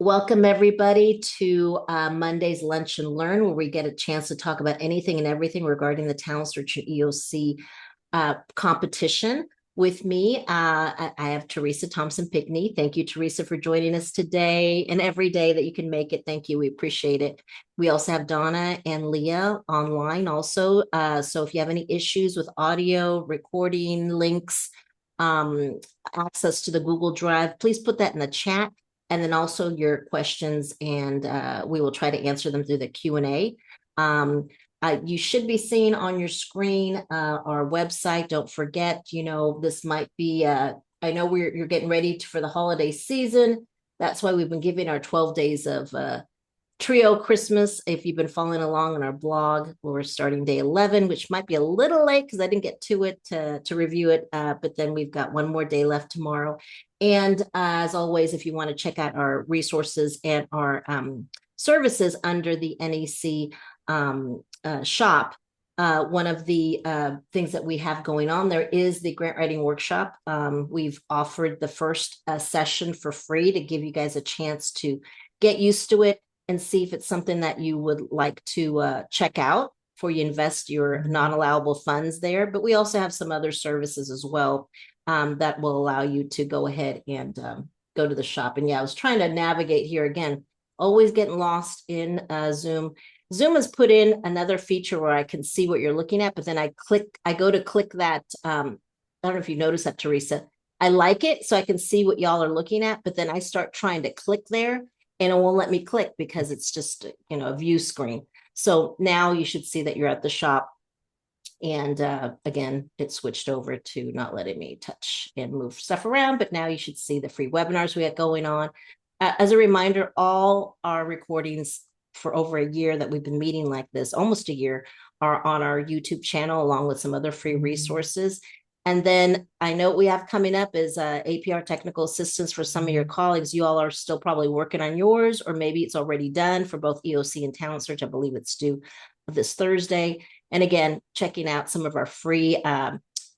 Welcome, everybody, to Monday's Lunch and Learn, where we get a chance to talk about anything and everything regarding the Talent Search and EOC competition. With me, I have Teresa Thompson Pickney. Thank you, Teresa, for joining us today and every day that you can make it. Thank you. We appreciate it. We also have Donna and Leah online also. So if you have any issues with audio, recording, links, access to the Google Drive, please put that in the chat, and then also your questions, and we will try to answer them through the Q&A. You should be seeing on your screen our website. Don't forget, this might be, I know you're getting ready for the holiday season. That's why we've been giving our 12 days of Trio Christmas. If you've been following along on our blog, we're starting day 11, which might be a little late because I didn't get to it to review it. But then we've got one more day left tomorrow. And as always, if you want to check out our resources and our services under the NEC shop, one of the things that we have going on there is the grant writing workshop. We've offered the first session for free to give you guys a chance to get used to it and see if it's something that you would like to check out before you invest your non-allowable funds there. But we also have some other services as well that will allow you to go ahead and go to the shop. And yeah, I was trying to navigate here again, always getting lost in Zoom. Zoom has put in another feature where I can see what you're looking at, but then I go to click that. I don't know if you noticed that, Teresa. I like it so I can see what y'all are looking at, but then I start trying to click there and it won't let me click because it's just, a view screen. So now you should see that you're at the shop. And again, it switched over to not letting me touch and move stuff around, but now you should see the free webinars we have going on. As a reminder, all our recordings for over a year that we've been meeting like this, almost a year, are on our YouTube channel, along with some other free resources. And then I know what we have coming up is APR technical assistance for some of your colleagues. You all are still probably working on yours, or maybe it's already done for both EOC and Talent Search. I believe it's due this Thursday. And again, checking out some of our free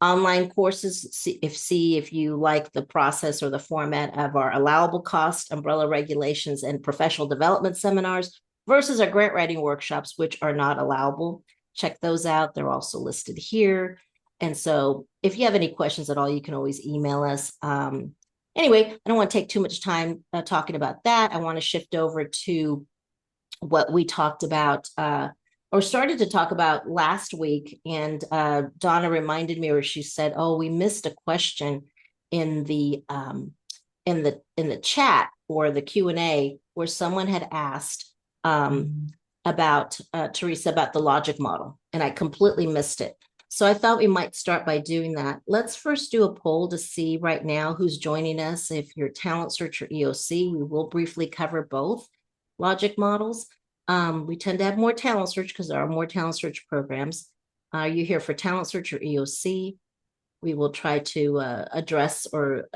online courses, see if you like the process or the format of our allowable cost, umbrella regulations, and professional development seminars versus our grant writing workshops, which are not allowable. Check those out. They're also listed here. And so if you have any questions at all, you can always email us. Anyway, I don't want to take too much time talking about that. I want to shift over to what we talked about or started to talk about last week. And Donna reminded me, or she said, "Oh, we missed a question in the chat or the Q&A where someone had asked about Teresa, about the logic model, and I completely missed it. So I thought we might start by doing that. Let's first do a poll to see right now who's joining us. If you're Talent Search or EOC, we will briefly cover both logic models. We tend to have more Talent Search because there are more Talent Search programs. Are you here for Talent Search or EOC? We will try to address or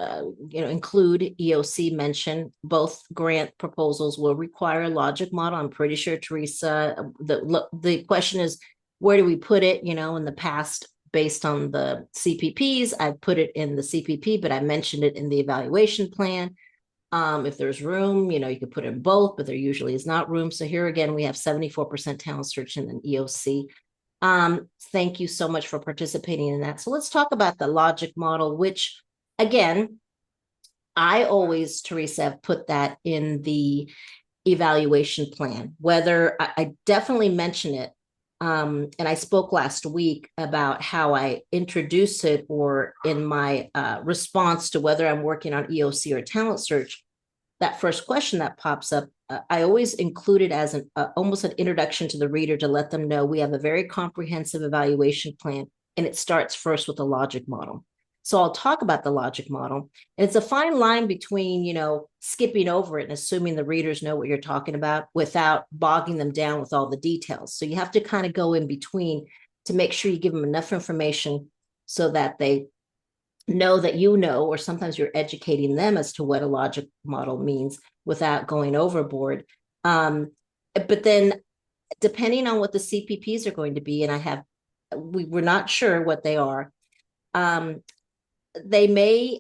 include EOC mention. Both grant proposals will require a logic model. I'm pretty sure, Teresa, the question is, where do we put it? In the past, based on the CPPs, I put it in the CPP, but I mentioned it in the evaluation plan. If there's room, you could put it in both, but there usually is not room. So here again, we have 74% Talent Search and an EOC. Thank you so much for participating in that. So let's talk about the logic model, which again, I always, Teresa, have put that in the evaluation plan, whether I definitely mention it. And I spoke last week about how I introduce it, or in my response to whether I'm working on EOC or Talent Search, that first question that pops up, I always include it as almost an introduction to the reader to let them know we have a very comprehensive evaluation plan, and it starts first with the logic model. So I'll talk about the logic model. And it's a fine line between, skipping over it and assuming the readers know what you're talking about without bogging them down with all the details. So you have to kind of go in between to make sure you give them enough information so that they know that or sometimes you're educating them as to what a logic model means without going overboard. But then depending on what the CPPs are going to be, and we're not sure what they are, they may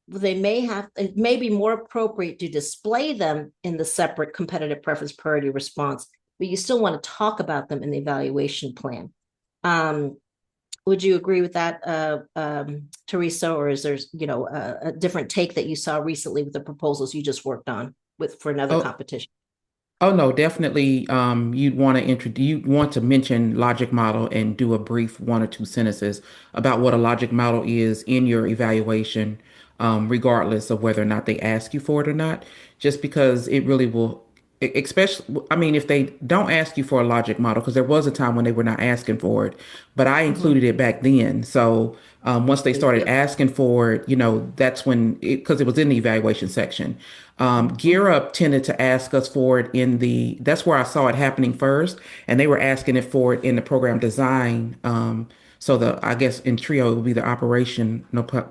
they may have, it may be more appropriate to display them in the separate competitive preference priority response, but you still want to talk about them in the evaluation plan. Um, would you agree with that, Teresa, or is there, a different take that you saw recently with the proposals you just worked on with for another Oh, competition? oh no, definitely. You'd want to mention logic model and do a brief one or two sentences about what a logic model is in your evaluation, regardless of whether or not they ask you for it or not. Just because it really will, especially, I mean, if they don't ask you for a logic model, because there was a time when they were not asking for it, but I Mhm. included it back then. So once they Thank started you. asking for it, that's when because it was in the evaluation section. Gear Mhm. Up tended to ask us for it that's where I saw it happening first, and they were asking it for it in the program design. I guess in Trio, it would be the operation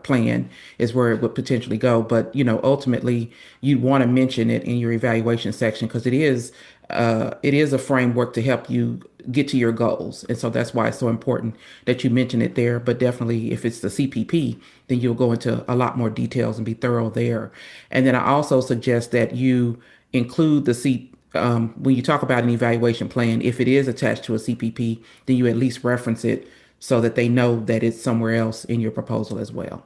plan is where it would potentially go. But, ultimately you'd want to mention it in your evaluation section because it is a framework to help you get to your goals. And so that's why it's so important that you mention it there. But definitely, if it's the CPP, then you'll go into a lot more details and be thorough there. And then I also suggest that you include when you talk about an evaluation plan, if it is attached to a CPP, then you at least reference it so that they know that it's somewhere else in your proposal as well.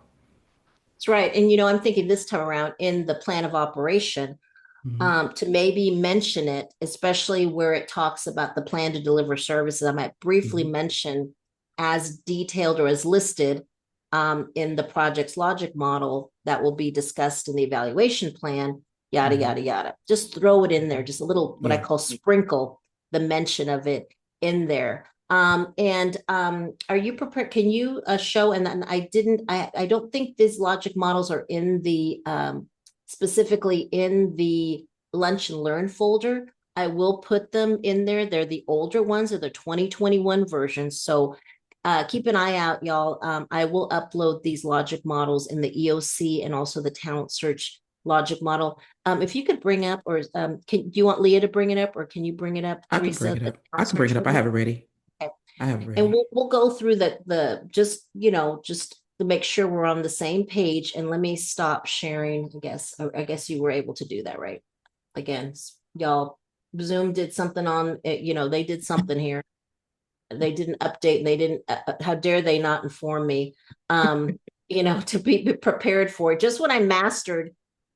That's right. And I'm thinking this time around in the plan of operation, Mhm. to maybe mention it, especially where it talks about the plan to deliver services. I might briefly Mhm. mention as detailed or as listed in the project's logic model that will be discussed in the evaluation plan, yada, Mhm. yada, yada. Just throw it in there, just a little, what I Yeah, call sprinkle the mention of it in there. And are you prepared? Can you show? And then I don't think these logic models are in the specifically in the lunch and learn folder. I will put them in there. They're the older ones, they're the 2021 versions. So keep an eye out, y'all. I will upload these logic models in the EOC and also the talent search logic model. If you could bring up, or do you want Leah to bring it up, or can you bring it up, I can bring Teresa, it the up. I talent can bring search it up. with I me? have it ready. Okay. I have it And ready. we'll go through the just just to make sure we're on the same page. And let me stop sharing. I guess you were able to do that, right? Again, y'all, Zoom did something on it, they did something here. They didn't update and they didn't, how dare they not inform me, to be prepared for it. Just when I mastered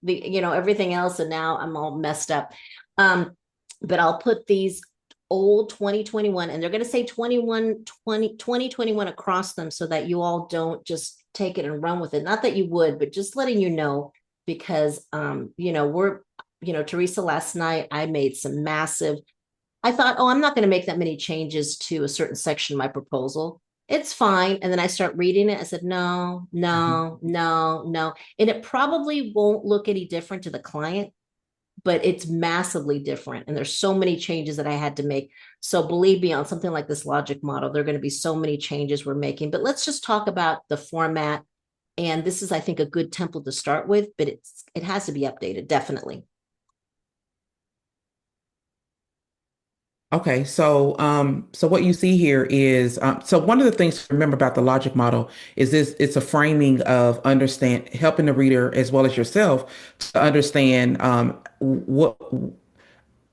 everything else, and now I'm all messed up. Um, but I'll put these old 2021, and they're going to say 2021 across them so that you all don't just take it and run with it. Not that you would, but just letting you know, because we're Teresa, last night I made some massive, I thought, oh, I'm not going to make that many changes to a certain section of my proposal. It's fine. And then I start reading it. I said, no, Mhm. no, no, no. And it probably won't look any different to the client, but it's massively different. And there's so many changes that I had to make. So believe me, on something like this logic model, there are going to be so many changes we're making. But let's just talk about the format. And this is, I think, a good template to start with, but it has to be updated, definitely. Okay, so what you see here is so one of the things to remember about the logic model is it's a framing of understand helping the reader as well as yourself to understand what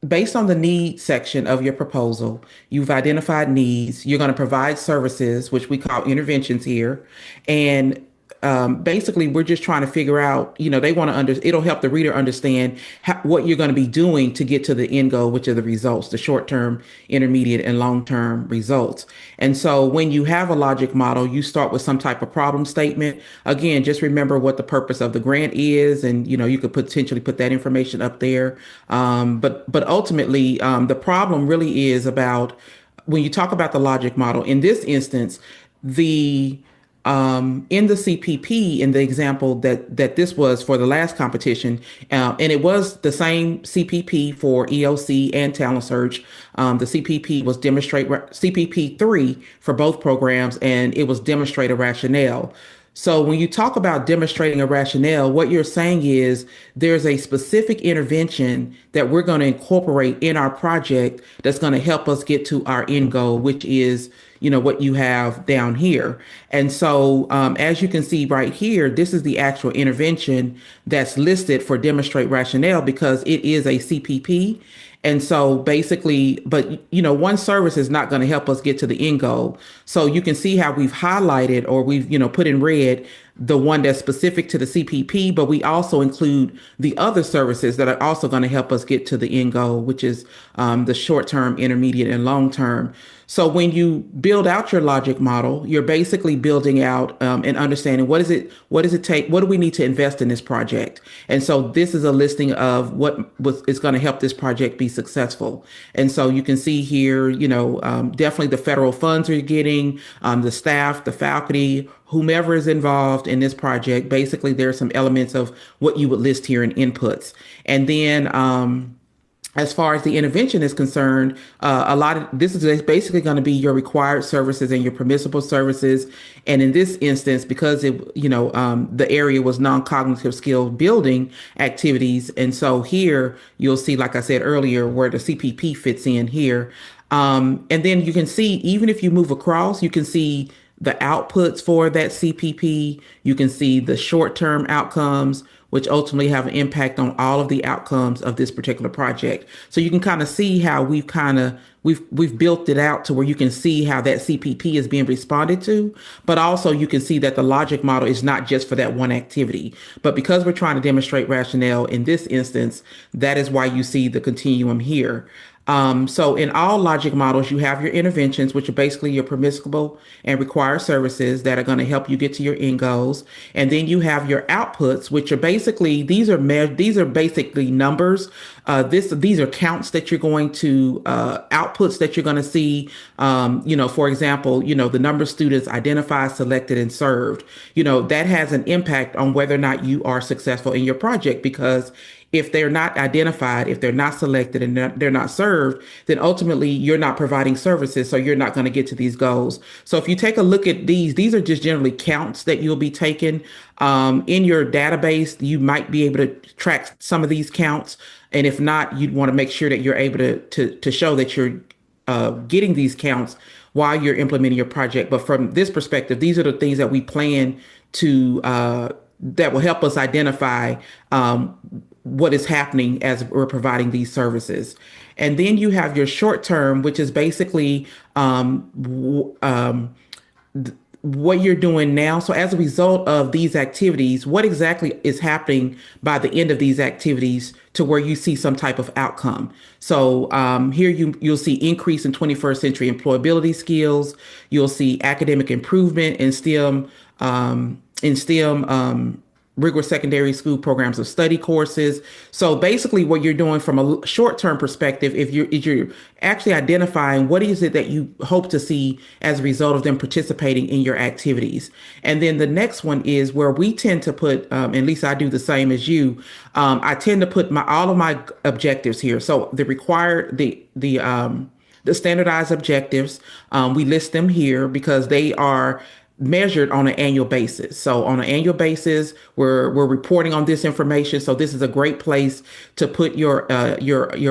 based on the need section of your proposal, you've identified needs. You're going to provide services, which we call interventions here. And basically, we're just trying to figure out, they want to it'll help the reader understand what you're going to be doing to get to the end goal, which are the results, the short term, intermediate, and long term results. And so when you have a logic model, you start with some type of problem statement. Again, just remember what the purpose of the grant is, and you could potentially put that information up there. But ultimately, the problem really is about when you talk about the logic model. In this instance, the in the CPP, in the example that this was for the last competition, and it was the same CPP for EOC and Talent Search. The CPP was demonstrate CPP 3 for both programs, and it was demonstrate a rationale. So when you talk about demonstrating a rationale, what you're saying is there's a specific intervention that we're going to incorporate in our project that's going to help us get to our end goal, which is, what you have down here. And so, as you can see right here, this is the actual intervention that's listed for demonstrate rationale because it is a CPP. And so basically, but one service is not going to help us get to the end goal. So you can see how we've highlighted or we've, put in red the one that's specific to the CPP, but we also include the other services that are also going to help us get to the end goal, which is the short term, intermediate, and long term. So when you build out your logic model, you're basically building out and understanding what does it take, what do we need to invest in this project, and so this is a listing of is going to help this project be successful. And so you can see here, definitely the federal funds are getting, the staff, the faculty, whomever is involved in this project. Basically, there are some elements of what you would list here in inputs, and then. As far as the intervention is concerned, a lot of this is basically going to be your required services and your permissible services. And in this instance, because the area was non-cognitive skill building activities, and so here you'll see, like I said earlier, where the CPP fits in here. And then you can see, even if you move across, you can see the outputs for that CPP. You can see the short-term outcomes, which ultimately have an impact on all of the outcomes of this particular project. So you can kind of see how we've built it out to where you can see how that CPP is being responded to, but also you can see that the logic model is not just for that one activity. But because we're trying to demonstrate rationale in this instance, that is why you see the continuum here. So in all logic models, you have your interventions, which are basically your permissible and required services that are going to help you get to your end goals. And then you have your outputs, which are basically, these are basically numbers. These are counts that you're going to, outputs that you're going to see. For example, the number of students identified, selected, and served, that has an impact on whether or not you are successful in your project, because if they're not identified, if they're not selected, and they're not served, then ultimately you're not providing services. So you're not going to get to these goals. So if you take a look at these are just generally counts that you'll be taking in your database. You might be able to track some of these counts. And if not, you'd want to make sure that you're able to show that you're getting these counts while you're implementing your project. But from this perspective, these are the things that we plan to that will help us identify what is happening as we're providing these services. And then you have your short term, which is basically what you're doing now. So as a result of these activities, what exactly is happening by the end of these activities to where you see some type of outcome. So here you'll see increase in 21st century employability skills. You'll see academic improvement in STEM, rigorous secondary school programs of study courses. So basically what you're doing from a short-term perspective, if you're actually identifying what is it that you hope to see as a result of them participating in your activities. And then the next one is where we tend to put, at least I do the same as you, I tend to put all of my objectives here. So the standardized objectives, we list them here because they are measured on an annual basis. So on an annual basis, we're reporting on this information. So this is a great place to put your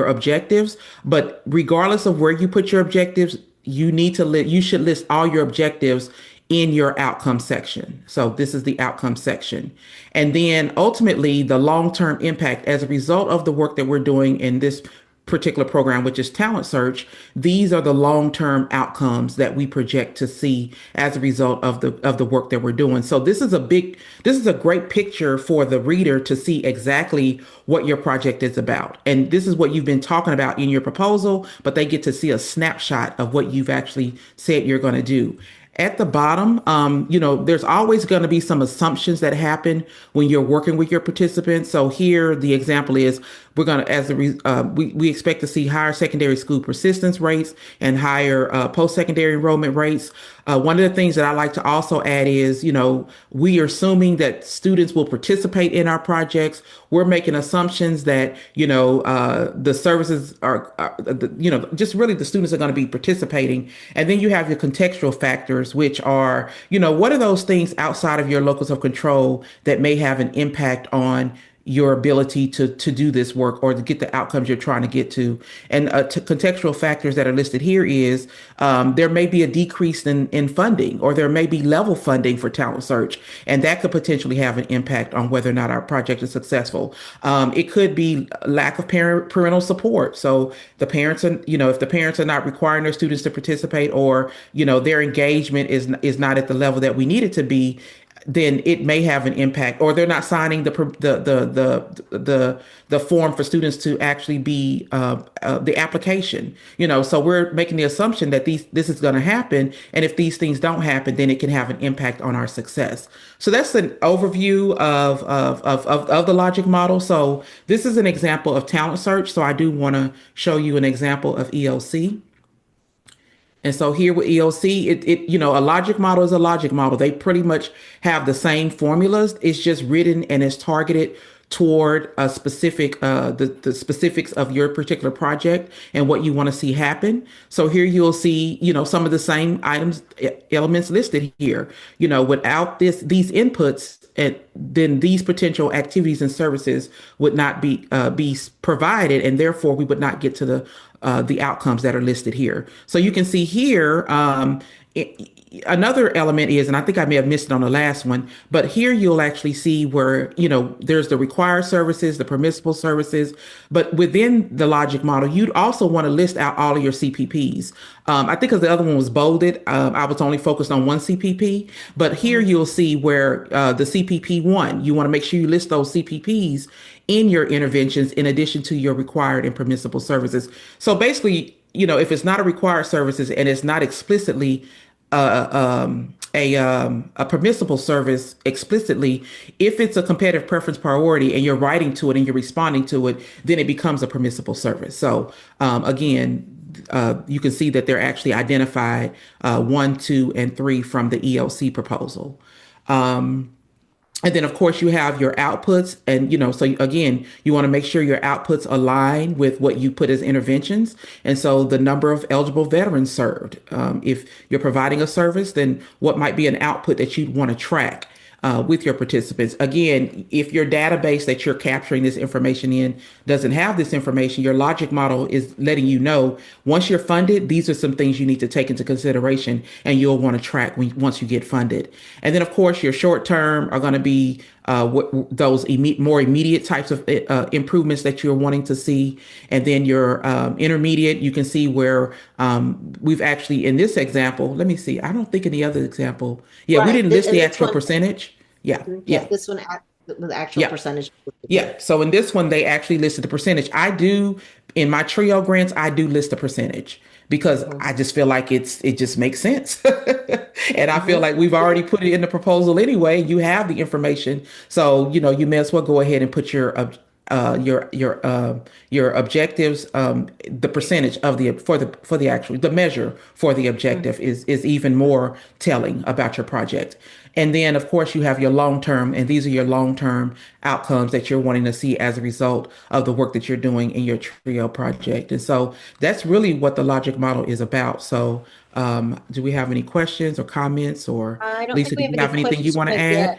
objectives. But regardless of where you put your objectives, you should list all your objectives in your outcome section. So this is the outcome section. And then ultimately the long-term impact as a result of the work that we're doing in this particular program, which is Talent Search. These are the long-term outcomes that we project to see as a result of the work that we're doing. So this is a great picture for the reader to see exactly what your project is about. And this is what you've been talking about in your proposal, but they get to see a snapshot of what you've actually said you're going to do. At the bottom, there's always going to be some assumptions that happen when you're working with your participants. So here, the example is we're going to, we expect to see higher secondary school persistence rates and higher post-secondary enrollment rates. One of the things that I like to also add is, we are assuming that students will participate in our projects. We're making assumptions that, the services just really the students are going to be participating. And then you have your contextual factors, which are, what are those things outside of your locus of control that may have an impact on your ability to do this work or to get the outcomes you're trying to get to. And contextual factors that are listed here is there may be a decrease in funding, or there may be level funding for talent search, and that could potentially have an impact on whether or not our project is successful. It could be lack of parental support. So the parents are, if the parents are not requiring their students to participate, or their engagement is not at the level that we need it to be, then it may have an impact, or they're not signing the form for students to actually be the application. So we're making the assumption that this is going to happen, and if these things don't happen, then it can have an impact on our success. So that's an overview of the logic model. So this is an example of talent search. So I do want to show you an example of EOC. And so here with EOC, a logic model is a logic model. They pretty much have the same formulas. It's just written and it's targeted toward a specific, the specifics of your particular project and what you want to see happen. So here you'll see, some of the same elements listed here. Without these inputs, then these potential activities and services would not be provided, and therefore we would not get to the outcomes that are listed here. So you can see here, another element is, and I think I may have missed it on the last one, but here you'll actually see where, there's the required services, the permissible services, but within the logic model, you'd also want to list out all of your CPPs. I think because the other one was bolded, I was only focused on one CPP, but here you'll see where the CPP one, you want to make sure you list those CPPs in your interventions in addition to your required and permissible services. So basically, if it's not a required services and it's not explicitly a permissible service explicitly, if it's a competitive preference priority and you're writing to it and you're responding to it, then it becomes a permissible service. So again, you can see that they're actually identified 1, 2, and 3 from the EOC proposal. And then, of course, you have your outputs. And, so again, you want to make sure your outputs align with what you put as interventions. And so the number of eligible veterans served. If you're providing a service, then what might be an output that you'd want to track with your participants. Again, if your database that you're capturing this information in doesn't have this information, your logic model is letting you know once you're funded, these are some things you need to take into consideration and you'll want to track once you get funded. And then, of course, your short term are going to be those more immediate types of improvements that you're wanting to see. And then your intermediate, you can see where we've actually, in this example, let me see, I don't think in the other example, yeah, we Right. didn't list And the this actual one, percentage. Yeah, yeah, yeah, this one with actual yeah. percentage. Yeah. So in this one, they actually listed the percentage. I do in my trio grants, I do list a percentage because Mhm. I just feel like it just makes sense. And I feel Mhm. like we've already put it in the proposal anyway. You have the information. So, you may as well go ahead and put your objectives, the percentage of the actual the measure for the objective is even more telling about your project. And then, of course, you have your long term, and these are your long term outcomes that you're wanting to see as a result of the work that you're doing in your TRIO project. And so that's really what the logic model is about. So, do we have any questions or comments? Or I don't think Lisa, we do have you any have anything you questions want to quite add? yet.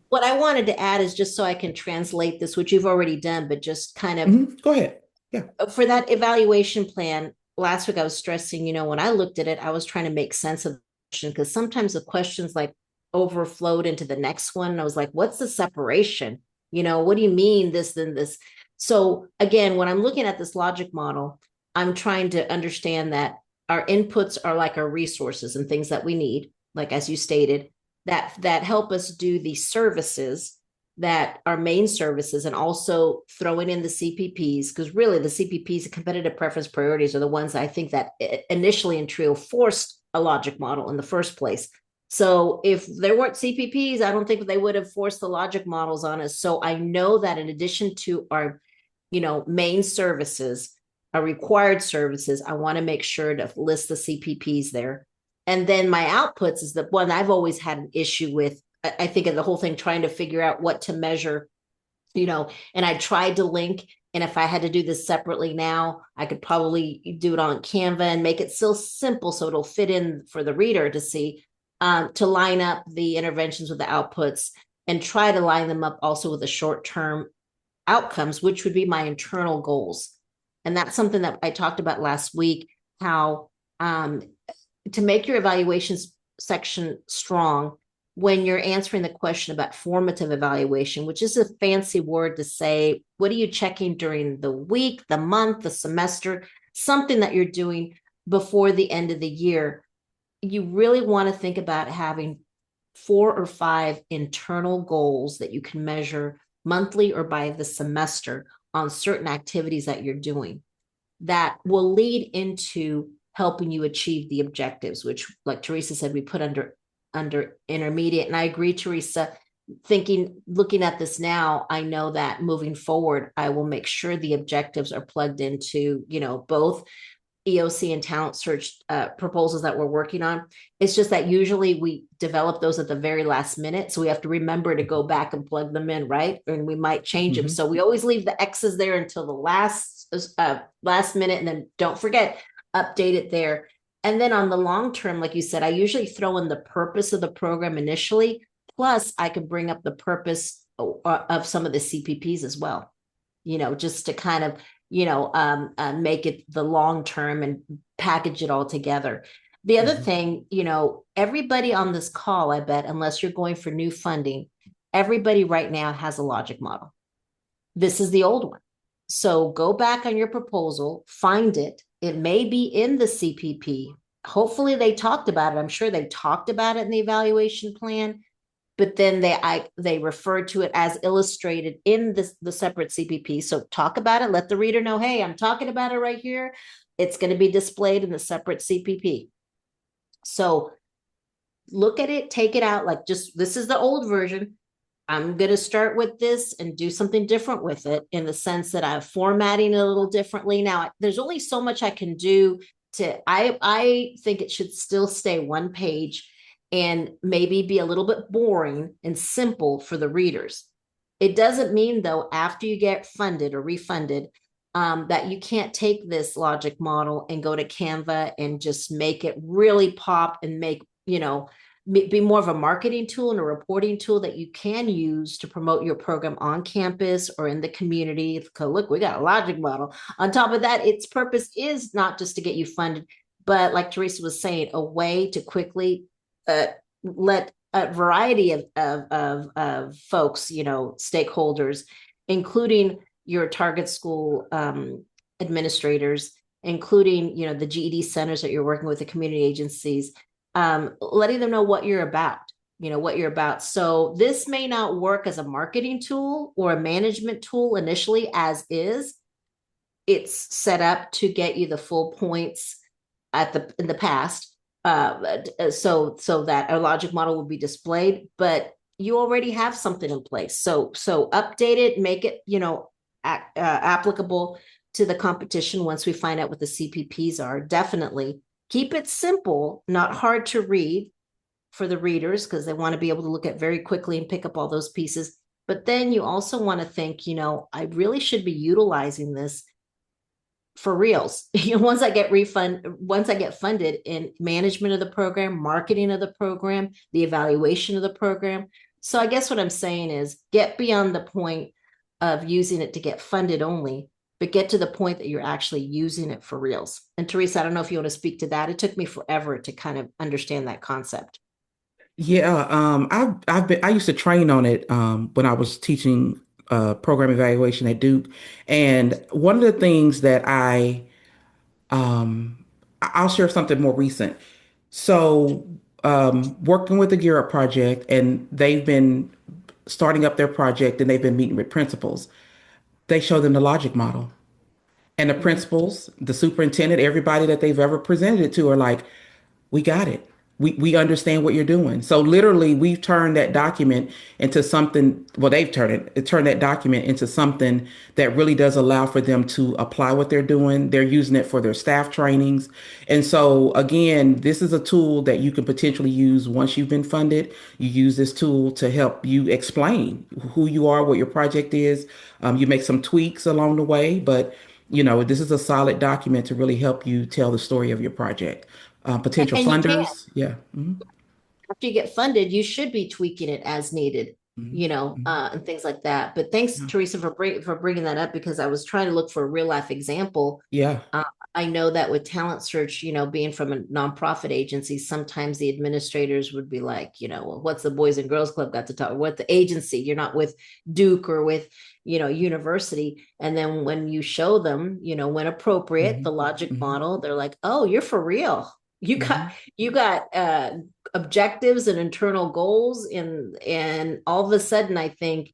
What I wanted to add is just so I can translate this, which you've already done, but just kind of Go ahead. Yeah. for that evaluation plan. Last week I was stressing, when I looked at it, I was trying to make sense of the question because sometimes the questions like overflowed into the next one. And I was like, what's the separation? What do you mean this, then this? So again, when I'm looking at this logic model, I'm trying to understand that our inputs are like our resources and things that we need, like as you stated, that help us do the services that are main services, and also throwing in the CPPs, because really the CPPs, the competitive preference priorities, are the ones I think that initially in TRIO forced a logic model in the first place. So if there weren't CPPs, I don't think they would have forced the logic models on us. So I know that in addition to our, main services, our required services, I want to make sure to list the CPPs there. And then my outputs is the one I've always had an issue with. I think of the whole thing trying to figure out what to measure, and I tried to link. And if I had to do this separately now, I could probably do it on Canva and make it still simple so it'll fit in for the reader to see, to line up the interventions with the outputs and try to line them up also with the short term outcomes, which would be my internal goals. And that's something that I talked about last week, how to make your evaluations section strong when you're answering the question about formative evaluation, which is a fancy word to say, what are you checking during the week, the month, the semester, something that you're doing before the end of the year. You really want to think about having 4 or 5 internal goals that you can measure monthly or by the semester on certain activities that you're doing that will lead into helping you achieve the objectives, which, like Teresa said, we put under intermediate. And I agree, Teresa. Looking at this now, I know that moving forward, I will make sure the objectives are plugged into, both EOC and talent search proposals that we're working on. It's just that usually we develop those at the very last minute. So we have to remember to go back and plug them in, right? And we might change them. Hmm. So we always leave the X's there until the last minute. And then don't forget, update it there. And then on the long term, like you said, I usually throw in the purpose of the program initially. Plus, I can bring up the purpose of some of the CPPs as well, just to kind of make it the long term and package it all together. The other Hmm. thing, everybody on this call, I bet, unless you're going for new funding, everybody right now has a logic model. This is the old one. So go back on your proposal, find it. It may be in the CPP. Hopefully they talked about it. I'm sure they talked about it in the evaluation plan, but then they refer to it as illustrated in the separate CPP. So talk about it. Let the reader know, hey, I'm talking about it right here. It's going to be displayed in the separate CPP. So look at it, take it out. Like, just this is the old version. I'm going to start with this and do something different with it, in the sense that I'm formatting it a little differently. Now, there's only so much I can do I think it should still stay one page and maybe be a little bit boring and simple for the readers. It doesn't mean, though, after you get funded or refunded, that you can't take this logic model and go to Canva and just make it really pop and make, be more of a marketing tool and a reporting tool that you can use to promote your program on campus or in the community. Look, we got a logic model. On top of that, its purpose is not just to get you funded, but like Teresa was saying, a way to quickly let a variety of folks, stakeholders, including your target school administrators, including, the GED centers that you're working with, the community agencies, letting them know what you're about, So this may not work as a marketing tool or a management tool initially as is. It's set up to get you the full points in the past, so that a logic model will be displayed, but you already have something in place. So update it, make it, applicable to the competition once we find out what the CPPs are. Definitely keep it simple, not hard to read for the readers, because they want to be able to look at very quickly and pick up all those pieces. But then you also want to think, I really should be utilizing this for reals. Once I get funded in management of the program, marketing of the program, the evaluation of the program. So I guess what I'm saying is, get beyond the point of using it to get funded only, but get to the point that you're actually using it for reals. And Teresa, I don't know if you want to speak to that. It took me forever to kind of understand that concept. Yeah, I used to train on it when I was teaching program evaluation at Duke, and one of the things that I'll share something more recent. So, working with the Gear Up project, and they've been starting up their project, and they've been meeting with principals. They show them the logic model. And the Mhm. principals, the superintendent, everybody that they've ever presented it to are like, we got it. We understand what you're doing. So literally we've turned that document into something, well, they've turned that document into something that really does allow for them to apply what they're doing. They're using it for their staff trainings. And so again, this is a tool that you can potentially use once you've been funded. You use this tool to help you explain who you are, what your project is. You make some tweaks along the way, but this is a solid document to really help you tell the story of your project. Potential And you can, funders, yeah. Mhm. after you get funded, you should be tweaking it as needed. Mhm. Mhm. and things like that. But thanks, Yeah. Teresa, for bringing that up because I was trying to look for a real life example. Yeah. Uh, I know that with Talent Search, being from a nonprofit agency, sometimes the administrators would be like, well, what's the Boys and Girls Club got to talk? What the agency? You're not with Duke or with, university. And then when you show them, when appropriate, the Mhm. logic Mhm. model, they're like, oh, you're for real. You got Mhm. you got objectives and internal goals, and all of a sudden, I think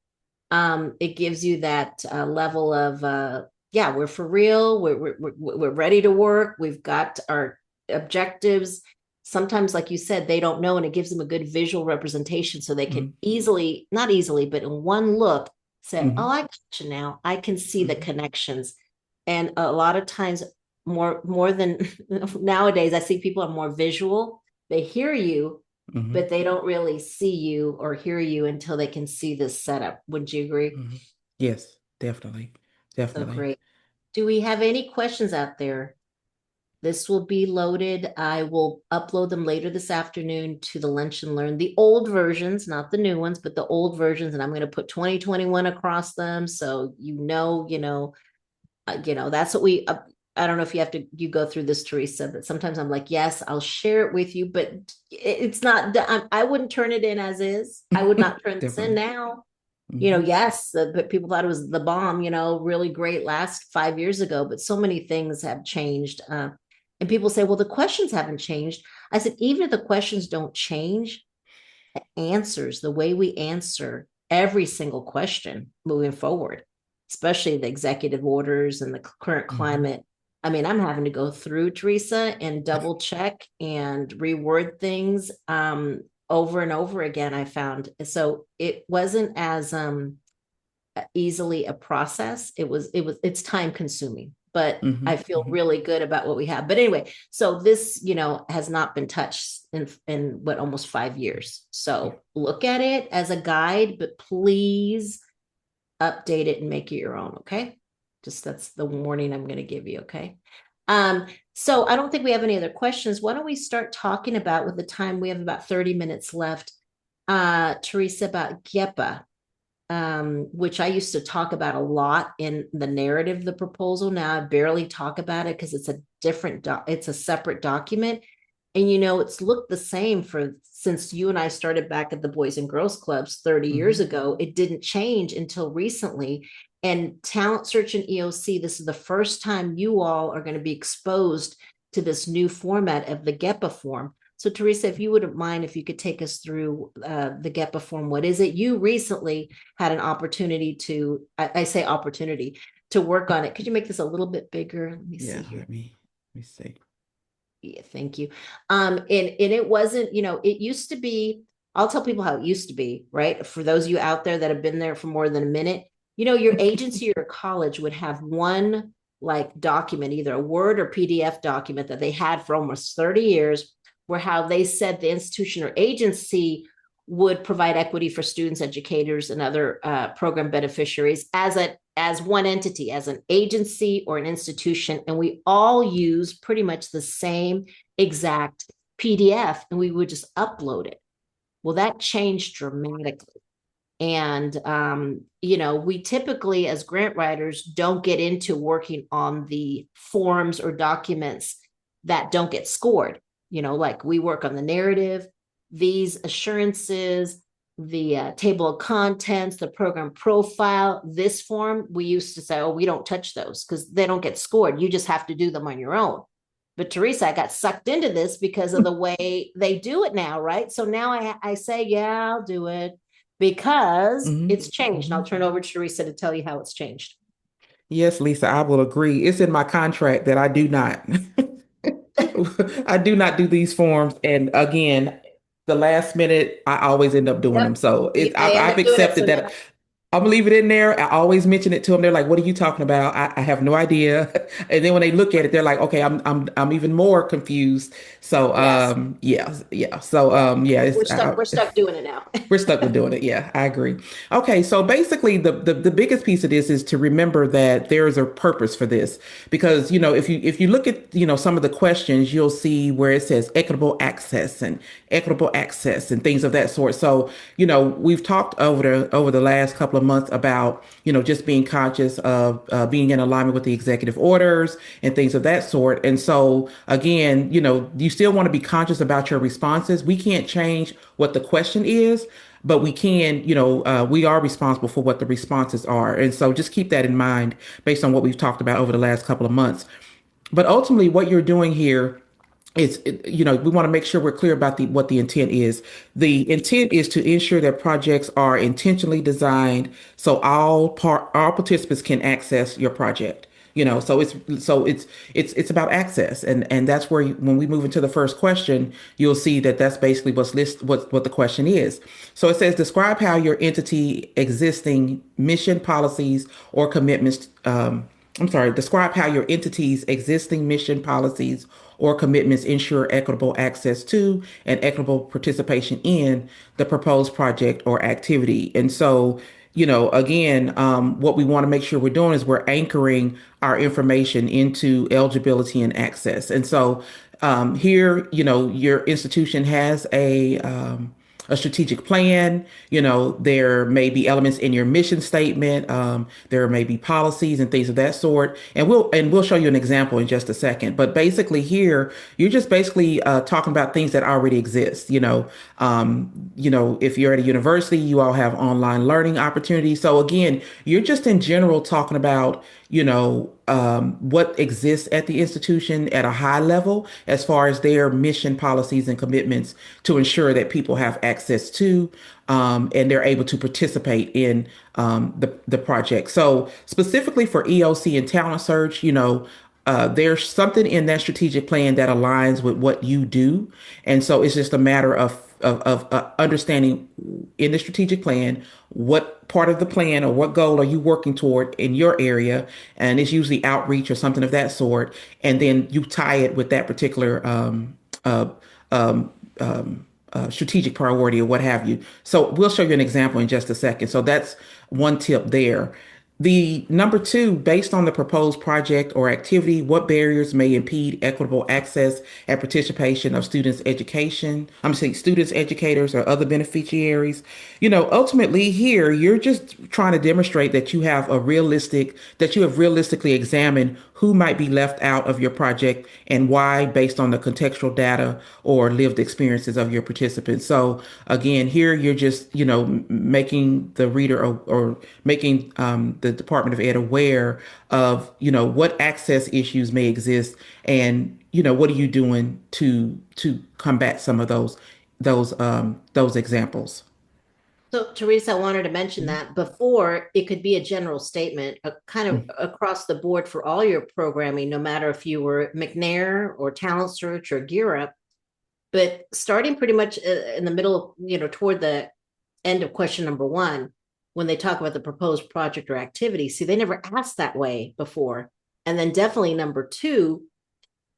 it gives you that level of yeah, we're for real. We're ready to work. We've got our objectives. Sometimes, like you said, they don't know, and it gives them a good visual representation so they can Mhm. easily, not easily, but in one look, say, "Oh, Mhm. I got you now. I can see the Mhm. connections." And a lot of times, more than nowadays, I see people are more visual. They hear you, Mhm. but they don't really see you or hear you until they can see this setup. Would you agree? Mhm. Yes, definitely. So Definitely. great. Do we have any questions out there? This will be loaded. I will upload them later this afternoon to the Lunch and Learn, the old versions, not the new ones, but the old versions. And I'm going to put 2021 across them. So, that's what I don't know if you go through this, Teresa, but sometimes I'm like, yes, I'll share it with you, but it's not, I wouldn't turn it in as is. I would not turn this in Definitely. now. Mhm. Yes, but people thought it was the bomb, really great last 5 years ago, but so many things have changed. And people say, well, the questions haven't changed. I said, even if the questions don't change, answers, the way we answer every single question moving forward, especially the executive orders and the current Mhm. climate. I mean, I'm having to go through, Teresa, and double check and reword things over and over again. I found so it wasn't as easily a process. It's time consuming, but I Mhm. feel Mhm. really good about what we have. But anyway, so this, has not been touched in what, almost 5 years. Yeah. So look at it as a guide, but please update it and make it your own. Okay. Just that's the warning I'm going to give you. Okay. Um, so I don't think we have any other questions. Why don't we start talking about, with the time we have about 30 minutes left, Teresa, about GEPA, which I used to talk about a lot in the narrative, the proposal. Now I barely talk about it because it's a separate document. And it's looked the same for since you and I started back at the Boys and Girls Clubs 30 years Mhm. ago. It didn't change until recently. And Talent Search and EOC, this is the first time you all are going to be exposed to this new format of the GEPA form. So, Teresa, if you wouldn't mind, if you could take us through the GEPA form, what is it? You recently had an opportunity I say opportunity, to work on it. Could you make this a little bit bigger? Let me see Yeah, here. let me see. Yeah, thank you. And it wasn't, it used to be, I'll tell people how it used to be, right? For those of you out there that have been there for more than a minute, your agency or college would have one like document, either a Word or PDF document that they had for almost 30 years, where how they said the institution or agency would provide equity for students, educators, and other program beneficiaries as one entity, as an agency or an institution, and we all use pretty much the same exact PDF, and we would just upload it. Well, that changed dramatically. And, we typically, as grant writers, don't get into working on the forms or documents that don't get scored. Like we work on the narrative, these assurances, the table of contents, the program profile, this form, we used to say, oh, we don't touch those because they don't get scored. You just have to do them on your own. But Teresa, I got sucked into this because of the way they do it now, right? So now I say, yeah, I'll do it because Mhm. it's changed. And I'll Mhm. turn over to Teresa to tell you how it's changed. Yes, Lisa, I will agree. It's in my contract that I do not. I do not do these forms. And again, the last minute, I always end up doing them. Yep. So I end I've up doing it. accepted So that. now, I'm gonna leave it in there. I always mention it to them. They're like, "What are you talking about?" I have no idea. And then when they look at it, they're like, "Okay, I'm even more confused." So Yes, yeah, yeah. So yeah, we're it's stuck. We're stuck doing it now. we're stuck with doing it. Yeah, I agree. Okay, so basically the biggest piece of this is to remember that there is a purpose for this. Because, if you look at, some of the questions, you'll see where it says equitable access and things of that sort. So, we've talked over the last couple of months about, just being conscious of being in alignment with the executive orders and things of that sort. And so again, you still want to be conscious about your responses. We can't change what the question is, but we can, we are responsible for what the responses are. And so just keep that in mind based on what we've talked about over the last couple of months. But ultimately, what you're doing here is, we want to make sure we're clear about what the intent is. The intent is to ensure that projects are intentionally designed so all participants can access your project. So it's about access, and that's where when we move into the first question, you'll see that that's basically what the question is. So it says, describe how your entity existing mission policies or commitments. I'm sorry, describe how your entity's existing mission policies or commitments ensure equitable access to and equitable participation in the proposed project or activity. And so, again, what we want to make sure we're doing is we're anchoring our information into eligibility and access. And so, here, your institution has a strategic plan. There may be elements in your mission statement. There may be policies and things of that sort. And we'll show you an example in just a second. But basically here, you're just basically talking about things that already exist. If you're at a university, you all have online learning opportunities. So again, you're just in general talking about, what exists at the institution at a high level as far as their mission policies and commitments to ensure that people have access to, and they're able to participate in the project. So specifically for EOC and Talent Search, there's something in that strategic plan that aligns with what you do. And so it's just a matter of understanding in the strategic plan what part of the plan or what goal are you working toward in your area, and it's usually outreach or something of that sort, and then you tie it with that particular uh, um, strategic priority or what have you. So we'll show you an example in just a second. So that's one tip there. The number two, based on the proposed project or activity, what barriers may impede equitable access and participation of students' education? I'm saying students, educators, or other beneficiaries. Ultimately here, you're just trying to demonstrate that you have realistically examined who might be left out of your project and why, based on the contextual data or lived experiences of your participants. So again, here you're just, making the reader or making the Department of Ed aware of, what access issues may exist, and, what are you doing to combat some of those examples. So, Teresa, I wanted to mention that before it could be a general statement, kind of across the board for all your programming, no matter if you were McNair or Talent Search or Gear Up, but starting pretty much in the middle, toward the end of question number one, when they talk about the proposed project or activity. See, they never asked that way before. And then definitely number two,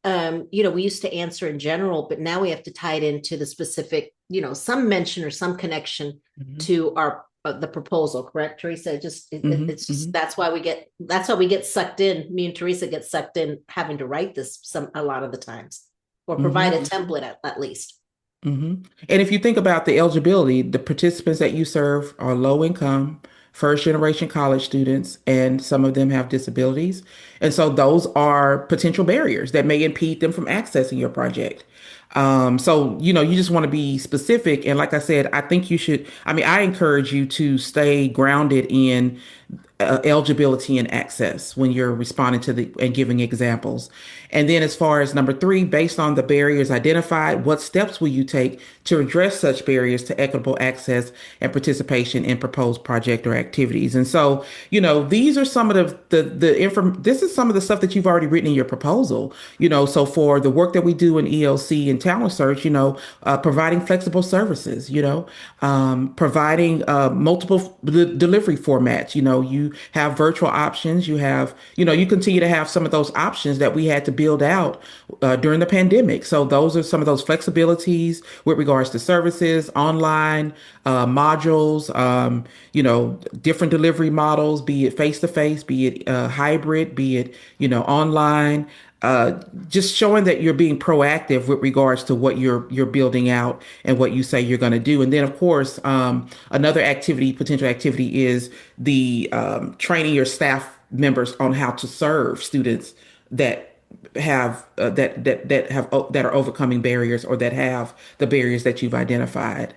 we used to answer in general, but now we have to tie it into the specific, some mention or some connection Hmm. to our the proposal. Correct, Teresa? Hmm. It's just Hmm. that's why we get sucked in. Me and Teresa get sucked in having to write this a lot of the times, or provide a Hmm. template at least. Hmm. And if you think about the eligibility, the participants that you serve are low income, first generation college students, and some of them have disabilities. And so those are potential barriers that may impede them from accessing your project. So, you just want to be specific. And like I said, I encourage you to stay grounded in eligibility and access when you're responding to the and giving examples. And then as far as number three, based on the barriers identified, what steps will you take to address such barriers to equitable access and participation in proposed project or activities? And so, these are some of this is some of the stuff that you've already written in your proposal. So for the work that we do in ELC and talent search, providing flexible services, providing multiple delivery formats. You have virtual options. You continue to have some of those options that we had to build out during the pandemic. So those are some of those flexibilities with regards to services, online modules, different delivery models, be it face to face, be it hybrid, be it, online. Just showing that you're being proactive with regards to what you're building out and what you say you're going to do. And then, of course, another potential activity, is the training your staff members on how to serve students that that are overcoming barriers, or that have the barriers that you've identified.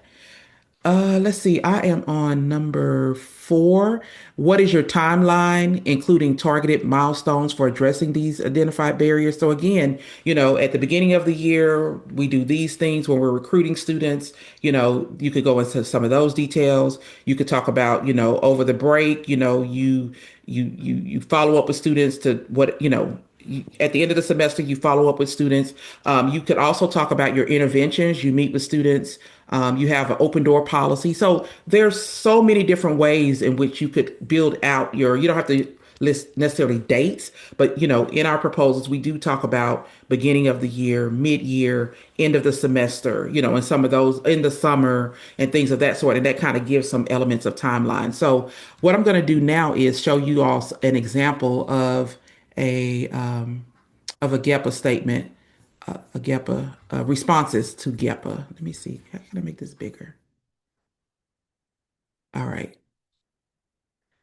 Let's see. I am on number 4. What is your timeline, including targeted milestones for addressing these identified barriers? So again, at the beginning of the year, we do these things when we're recruiting students. You could go into some of those details. You could talk about, over the break, you follow up with students to what, at the end of the semester, you follow up with students. You could also talk about your interventions. You meet with students. You have an open door policy. So there's so many different ways in which you could build out you don't have to list necessarily dates, but in our proposals, we do talk about beginning of the year, mid-year, end of the semester, and some of those in the summer and things of that sort. And that kind of gives some elements of timeline. So what I'm going to do now is show you all an example a of a GEPA statement, a GEPA responses to GEPA. Let me see. How can I make this bigger? All right.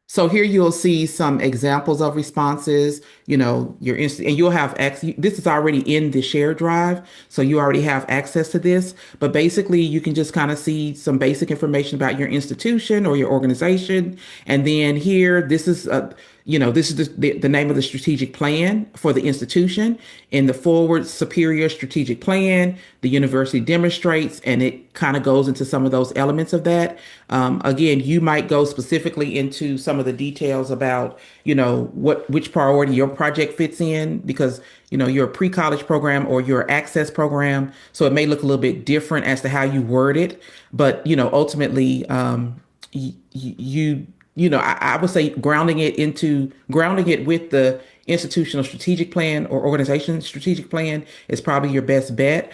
So here you'll see some examples of responses, and you'll have access. This is already in the shared drive, so you already have access to this. But basically, you can just kind of see some basic information about your institution or your organization. And then here, this is the name of the strategic plan for the institution. In the forward superior strategic plan, the university demonstrates, and it kind of goes into some of those elements of that. Again, you might go specifically into some of the details about, which priority your project fits in, because, you're a pre-college program or your access program. So it may look a little bit different as to how you word it. But, ultimately, I would say grounding it with the institutional strategic plan or organization strategic plan is probably your best bet.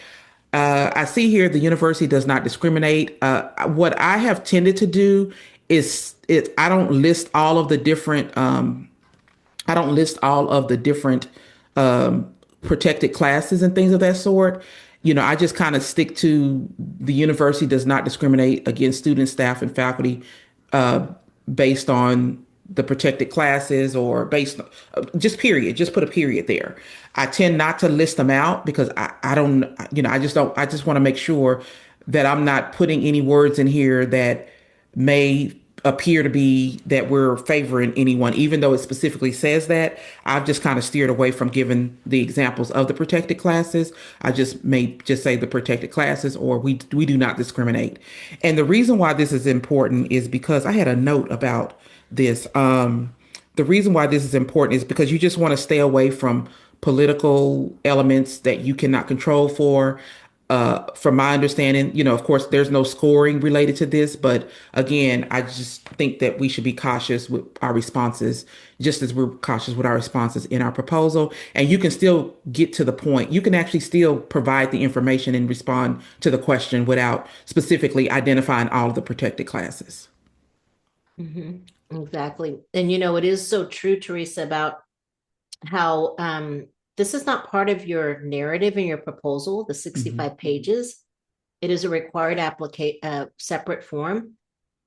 I see here the university does not discriminate. What I have tended to do is I don't list all of the different protected classes and things of that sort. I just kind of stick to the university does not discriminate against students, staff, and faculty uh, based on the protected classes, or based on just period, just put a period there. I tend not to list them out because I don't, I just want to make sure that I'm not putting any words in here that may appear to be that we're favoring anyone, even though it specifically says that. I've just kind of steered away from giving the examples of the protected classes. I just may just say the protected classes, or we do not discriminate. And the reason why this is important is because I had a note about this. The reason why this is important is because you just want to stay away from political elements that you cannot control for. From my understanding, of course, there's no scoring related to this, but again, I just think that we should be cautious with our responses, just as we're cautious with our responses in our proposal. And you can still get to the point. You can actually still provide the information and respond to the question without specifically identifying all of the protected classes. Mhm. Exactly. And it is so true, Teresa, about how this is not part of your narrative in your proposal, the Mhm. 65 pages. It is a required separate form.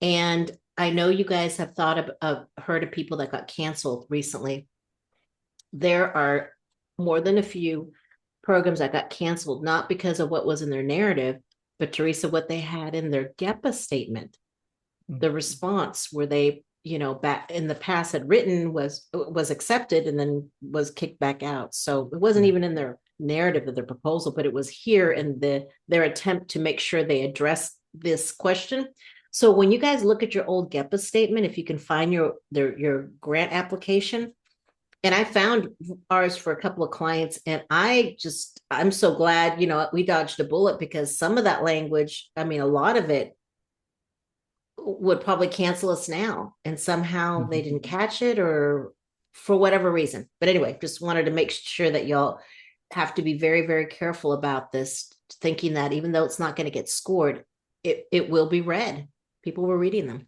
And I know you guys have heard of people that got canceled recently. There are more than a few programs that got canceled, not because of what was in their narrative, but Teresa, what they had in their GEPA statement, the response where they, back in the past had written was accepted and then was kicked back out. So it wasn't Yeah. even in their narrative of their proposal, but it was here in their attempt to make sure they address this question. So when you guys look at your old GEPA statement, if you can find your grant application, And I found ours for a couple of clients, and I'm so glad, we dodged a bullet because some of that language, I mean, a lot of it would probably cancel us now. And somehow they Mhm. didn't catch it or for whatever reason. But anyway, just wanted to make sure that y'all have to be very, very careful about this, thinking that even though it's not going to get scored, it will be read. People were reading them.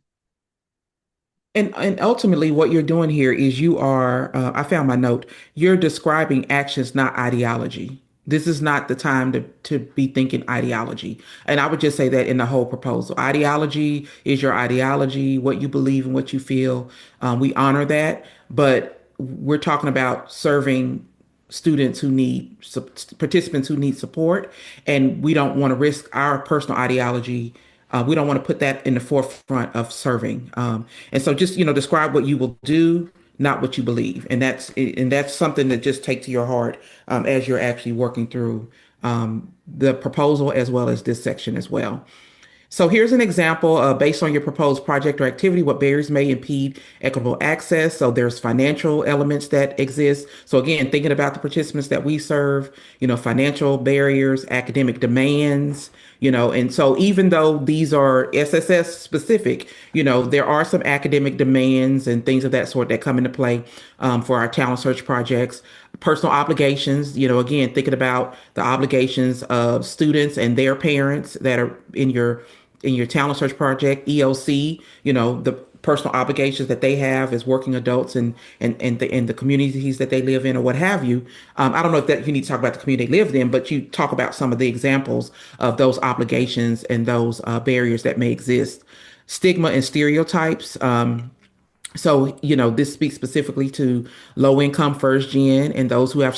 And ultimately, what you're doing here is you are, I found my note, you're describing actions, not ideology. This is not the time to be thinking ideology. And I would just say that in the whole proposal. Ideology is your ideology, what you believe and what you feel. We honor that, but we're talking about serving students who need participants who need support, and we don't want to risk our personal ideology. We don't want to put that in the forefront of serving. And so just, describe what you will do, not what you believe. And that's something that just take to your heart as you're actually working through the proposal as well as this section as well. So here's an example based on your proposed project or activity, what barriers may impede equitable access. So there's financial elements that exist. So again, thinking about the participants that we serve, financial barriers, academic demands, and so even though these are SSS specific, there are some academic demands and things of that sort that come into play for our talent search projects. Personal obligations, again, thinking about the obligations of students and their parents that are in your talent search project, EOC, the personal obligations that they have as working adults and the communities that they live in or what have you. I don't know if that you need to talk about the community they live in, but you talk about some of the examples of those obligations and those barriers that may exist. Stigma and stereotypes. So, this speaks specifically to low income first gen and those who have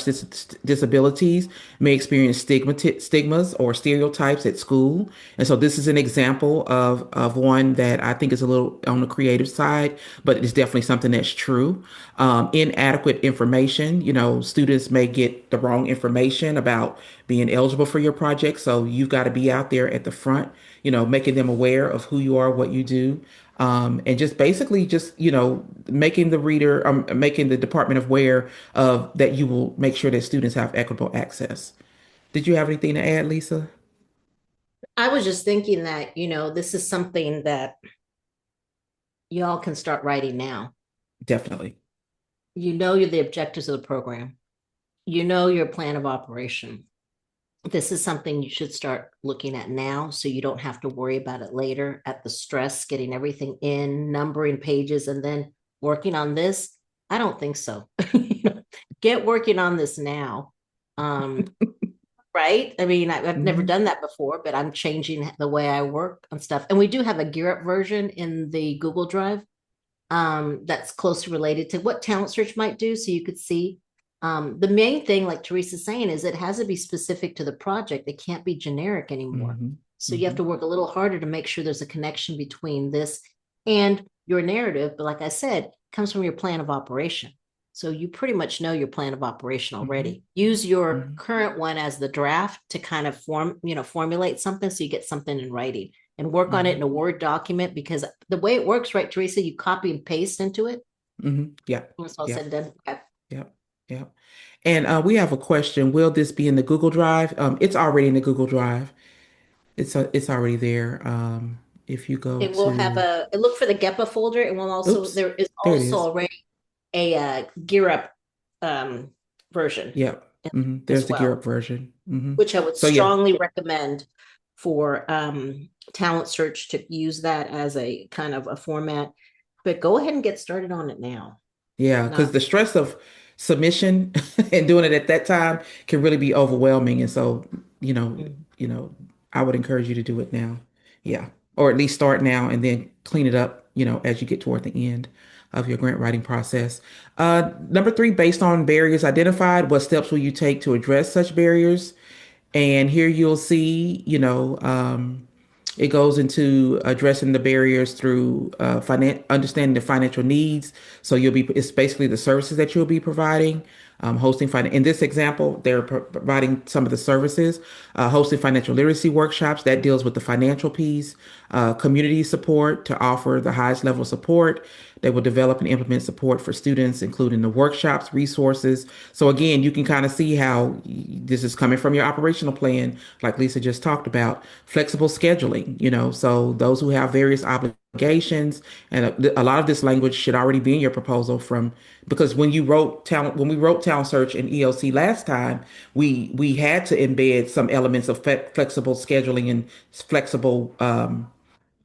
disabilities may experience stigmas or stereotypes at school. And so this is an example of one that I think is a little on the creative side, but it's definitely something that's true. Inadequate information, students may get the wrong information about being eligible for your project. So you've got to be out there at the front, making them aware of who you are, what you do, and just basically just making the reader making the department aware of that you will make sure that students have equitable access. Did you have anything to add, Lisa? I was just thinking that, this is something that y'all can start writing now. Definitely. You're the objectives of the program. Your plan of operation. This is something you should start looking at now so you don't have to worry about it later at the stress, getting everything in, numbering pages, and then working on this. I don't think so. Get working on this now. Um, right? I mean, I've never Hmm. done that before, but I'm changing the way I work on stuff. And we do have a gear up version in the Google Drive that's closely related to what talent search might do. So you could see the main thing, like Teresa's saying, is it has to be specific to the project. It can't be generic anymore. Hmm. So you have Hmm. to work a little harder to make sure there's a connection between this and your narrative. But like I said, it comes from your plan of operation. So you pretty much know your plan of operation Hmm. already. Use your Hmm. current one as the draft to kind of formulate something so you get something in writing and work on it in Hmm. a Word document because the way it works, right, Teresa, you copy and paste into it Hmm. Yeah. when it's all Yeah. said and done. Okay. Yeah. Yeah. And we have a question. Will this be in the Google Drive? It's already in the Google Drive. It's already there. If you go It will have to, look for the GEPA folder. It will also, oops, there is there it also is. already a gear up um, version Yep. as There's the gear well, up version. which I would So yeah, strongly recommend for talent search to use that as a kind of a format. But go ahead and get started on it now. yeah, because Not the stress of submission and doing it at that time can really be overwhelming. And so, you know, mm. you know, I would encourage you to do it now. Yeah. Or at least start now and then clean it up, as you get toward the end of your grant writing process. Number three, based on barriers identified, what steps will you take to address such barriers? And here you'll see, it goes into addressing the barriers through understanding the financial needs. So it's basically the services that you'll be providing. hosting in this example, they're providing some of the services, hosting financial literacy workshops that deals with the financial piece, community support to offer the highest level of support. They will develop and implement support for students, including the workshops, resources. So again, you can kind of see how this is coming from your operational plan, like Lisa just talked about, flexible scheduling, so those who have various obligations, and a lot of this language should already be in your proposal because when we wrote talent search and EOC last time, we had to embed some elements of flexible scheduling and flexible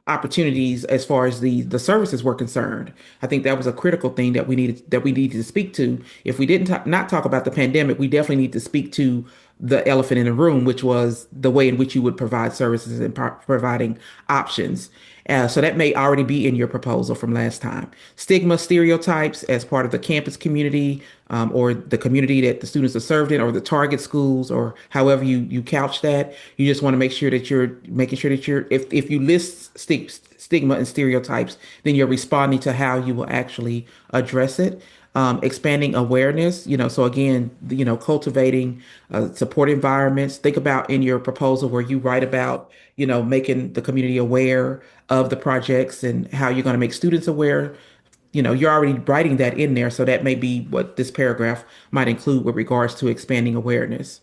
opportunities as far as the services were concerned. I think that was a critical thing that we needed to speak to. If we didn't not talk about the pandemic, we definitely need to speak to the elephant in the room, which was the way in which you would provide services and providing options. So that may already be in your proposal from last time. Stigma, stereotypes as part of the campus community, or the community that the students are served in, or the target schools, or however you couch that. You just want to make sure that you're making sure that if you list stigma and stereotypes, then you're responding to how you will actually address it. Expanding awareness, so again, cultivating support environments. Think about in your proposal where you write about, making the community aware of the projects and how you're going to make students aware. You're already writing that in there. So that may be what this paragraph might include with regards to expanding awareness.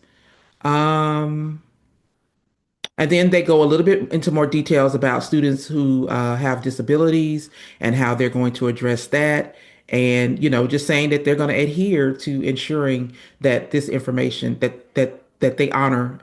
Um, and then they go a little bit into more details about students who have disabilities and how they're going to address that. And, just saying that they're going to adhere to ensuring that this information that they honor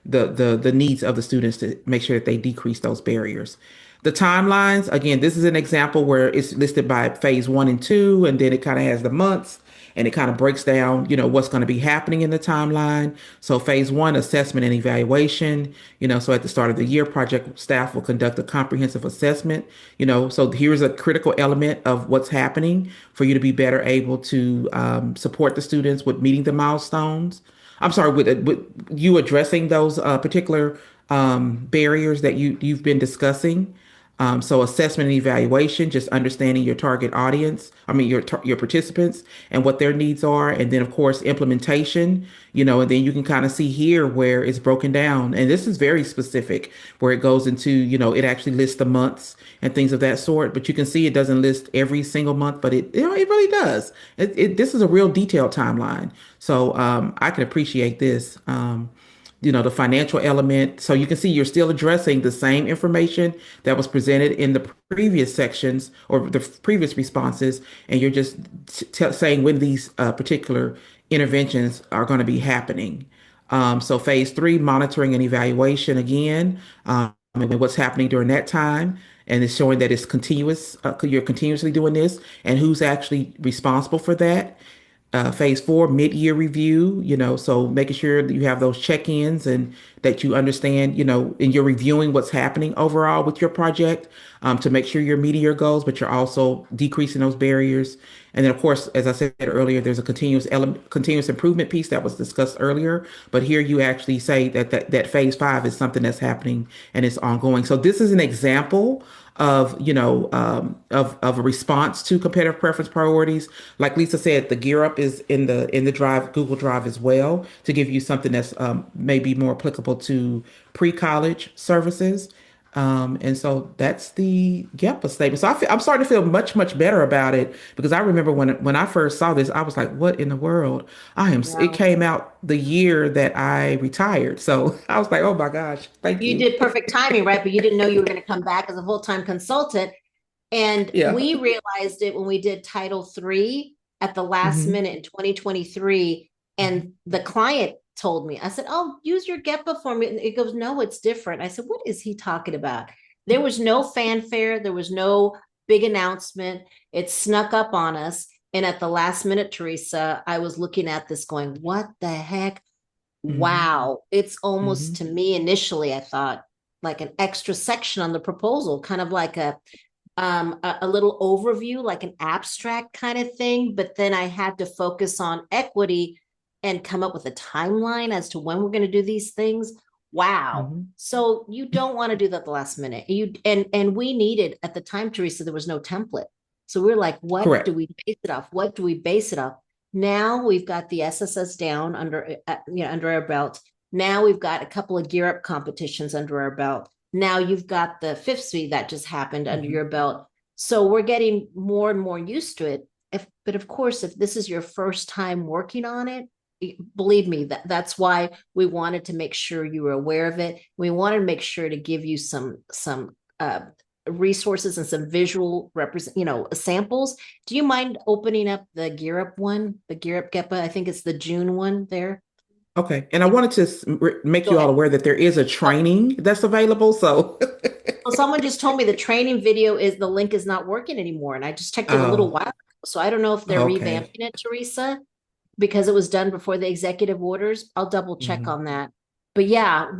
the needs of the students to make sure that they decrease those barriers. The timelines, again, this is an example where it's listed by phase 1 and 2, and then it kind of has the months and it kind of breaks down, what's going to be happening in the timeline. So phase 1, assessment and evaluation, so at the start of the year, project staff will conduct a comprehensive assessment, so here's a critical element of what's happening for you to be better able to support the students with meeting the milestones. I'm sorry, with you addressing those particular barriers that you've been discussing. So assessment and evaluation, just understanding your target audience, I mean your participants and what their needs are, and then of course implementation, and then you can kind of see here where it's broken down, and this is very specific, where it goes into, it actually lists the months and things of that sort, but you can see it doesn't list every single month, but it really does. This is a real detailed timeline, so I can appreciate this. The financial element. So you can see you're still addressing the same information that was presented in the previous sections or the previous responses, and you're just saying when these particular interventions are going to be happening. So phase 3, monitoring and evaluation again, and what's happening during that time. And it's showing that it's continuous, you're continuously doing this, and who's actually responsible for that. Phase 4, mid-year review, so making sure that you have those check-ins and that you understand, and you're reviewing what's happening overall with your project, to make sure you're meeting your goals, but you're also decreasing those barriers. And then, of course, as I said earlier, there's a continuous improvement piece that was discussed earlier. But here you actually say that phase 5 is something that's happening and it's ongoing. So this is an example of of a response to competitive preference priorities. Like Lisa said, the gear up is in the drive, Google Drive as well, to give you something that's maybe more applicable to pre-college services. And so that's the GEPA statement. So I'm starting to feel much, much better about it, because I remember when I first saw this, I was like, what in the world? It Yeah. came out the year that I retired. So I was like, oh my gosh, thank You you. did perfect timing, right? But you didn't know you were going to come back as a full-time consultant. And Yeah. we realized it when we did Title III at the last Hmm. minute in 2023. And the client told me, I said, oh, use your GEPA form. And it goes, no, it's different. I said, what is he talking about? There was no fanfare. There was no big announcement. It snuck up on us. And at the last minute, Teresa, I was looking at this going, what the heck? Hmm. Wow. It's almost, Hmm. to me initially, I thought like an extra section on the proposal, kind of like a little overview, like an abstract kind of thing. But then I had to focus on equity and come up with a timeline as to when we're going to do these things. Wow. Hmm. So you don't want to do that at the last minute. And we needed at the time, Teresa, there was no template. So we we're like, what do Correct. we base it off? What do we base it off? Now we've got the SSS down under, under our belt. Now we've got a couple of gear up competitions under our belt. Now you've got the fifth speed that just happened under Mhm. your belt. So we're getting more and more used to it. But of course, if this is your first time working on it, believe me, that's why we wanted to make sure you were aware of it. We wanted to make sure to give you some resources and some visual represent, samples. Do you mind opening up the Gear Up one, the Gear Up GEPA? I think it's the June one there. Okay. And I wanted to make Go you all ahead. aware that there is a Oh, training that's available. So, well, someone just told me the training video is the link is not working anymore, and I just checked it a little oh, while ago. So I don't know if they're revamping okay. it, Teresa, because it was done before the executive orders. I'll double check Hmm. on that. But yeah,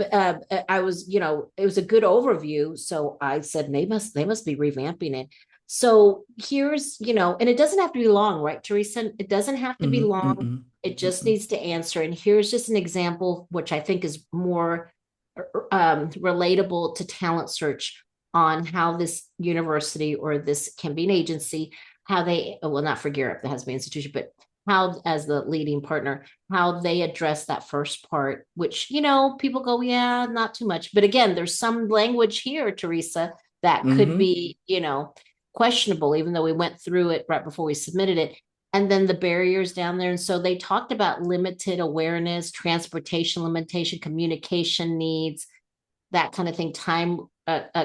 I was, it was a good overview. So I said they must be revamping it. So here's, and it doesn't have to be long, right, Teresa? It doesn't have to be Hmm. long. Mm-mm. It just Mm-mm. needs to answer. And here's just an example, which I think is more relatable to talent search on how this university or this can be an agency, how they, well, not for Garrett, that has to be an institution, but how, as the leading partner, how they address that first part, which, people go, yeah, not too much. But again, there's some language here, Teresa, that could Hmm. be, questionable, even though we went through it right before we submitted it. And then the barriers down there. And so they talked about limited awareness, transportation limitation, communication needs, that kind of thing, time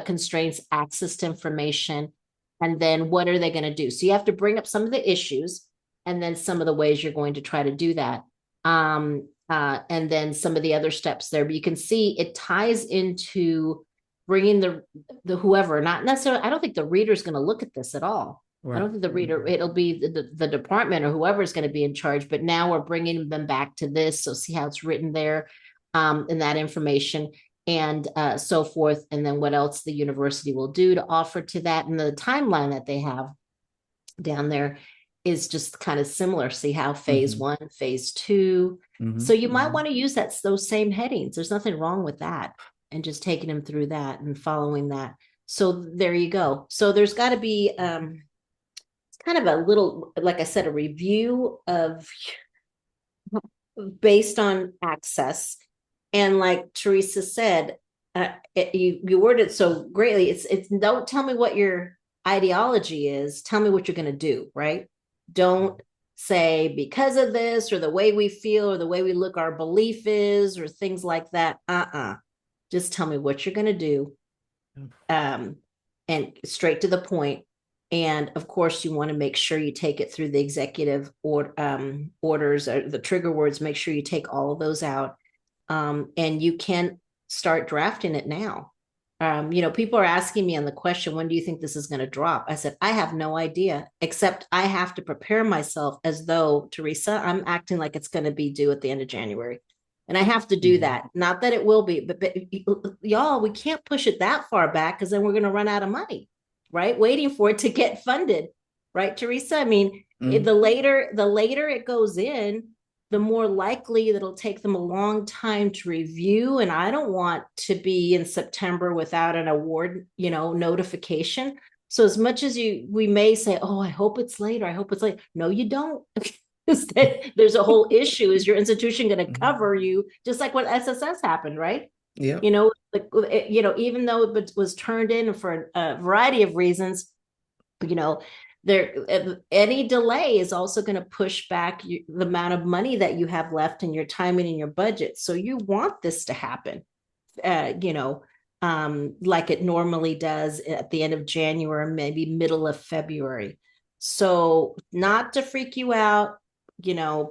constraints, access to information. And then what are they going to do? So you have to bring up some of the issues and then some of the ways you're going to try to do that. And then some of the other steps there. But you can see it ties into bringing the whoever, not necessarily, I don't think the reader's going to look at this at all. I Right. don't think the reader, it'll be the department or whoever is going to be in charge, but now we're bringing them back to this. So see how it's written there, and that information and so forth. And then what else the university will do to offer to that. And the timeline that they have down there is just kind of similar. See how phase Hmm. one, phase two. So Hmm. you might want to use those same headings. There's nothing wrong with that. And just taking them through that and following that. So there you go. So there's got to be it's kind of a little, like I said, a review of based on access. And like Teresa said, you worded it so greatly. It's don't tell me what your ideology is. Tell me what you're going to do. Right? Don't say because of this or the way we feel or the way we look, our belief is or things like that. Just tell me what you're going to do, um, and straight to the point. And of course, you want to make sure you take it through the executive orders or the trigger words. Make sure you take all of those out, and you can start drafting it now. People are asking me on the question, when do you think this is going to drop? I said, I have no idea, except I have to prepare myself as though, Teresa, I'm acting like it's going to be due at the end of January. And I have to do Hmm. that. Not that it will be, but y'all, we can't push it that far back because then we're going to run out of money, right? Waiting for it to get funded, right, Teresa? I mean, Hmm. the later it goes in, the more likely that it'll take them a long time to review. And I don't want to be in September without an award, notification. So as much as we may say, oh, I hope it's later. I hope it's late. No, you don't. There's a whole issue. Is your institution going to Hmm. cover you? Just like what SSS happened, right? Yep. Even though it was turned in for a variety of reasons, you know there any delay is also going to push back the amount of money that you have left in your timing and your budget. So you want this to happen, uh, you know like it normally does at the end of January, maybe middle of February. So not to freak you out,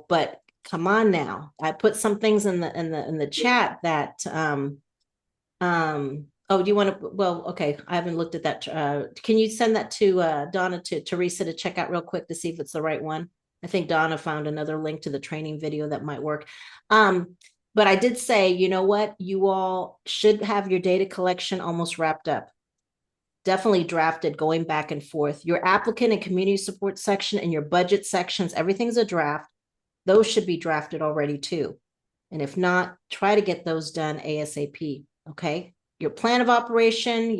but come on now. I put some things in the chat that oh, do you want to? Well, okay. I haven't looked at that. Can you send that to Donna, to Teresa, to check out real quick to see if it's the right one? I think Donna found another link to the training video that might work. Um, but I did say, you know what? You all should have your data collection almost wrapped up. Definitely drafted, going back and forth. Your applicant and community support section and your budget sections, everything's a draft. Those should be drafted already too. And if not, try to get those done ASAP. Okay. Your plan of operation,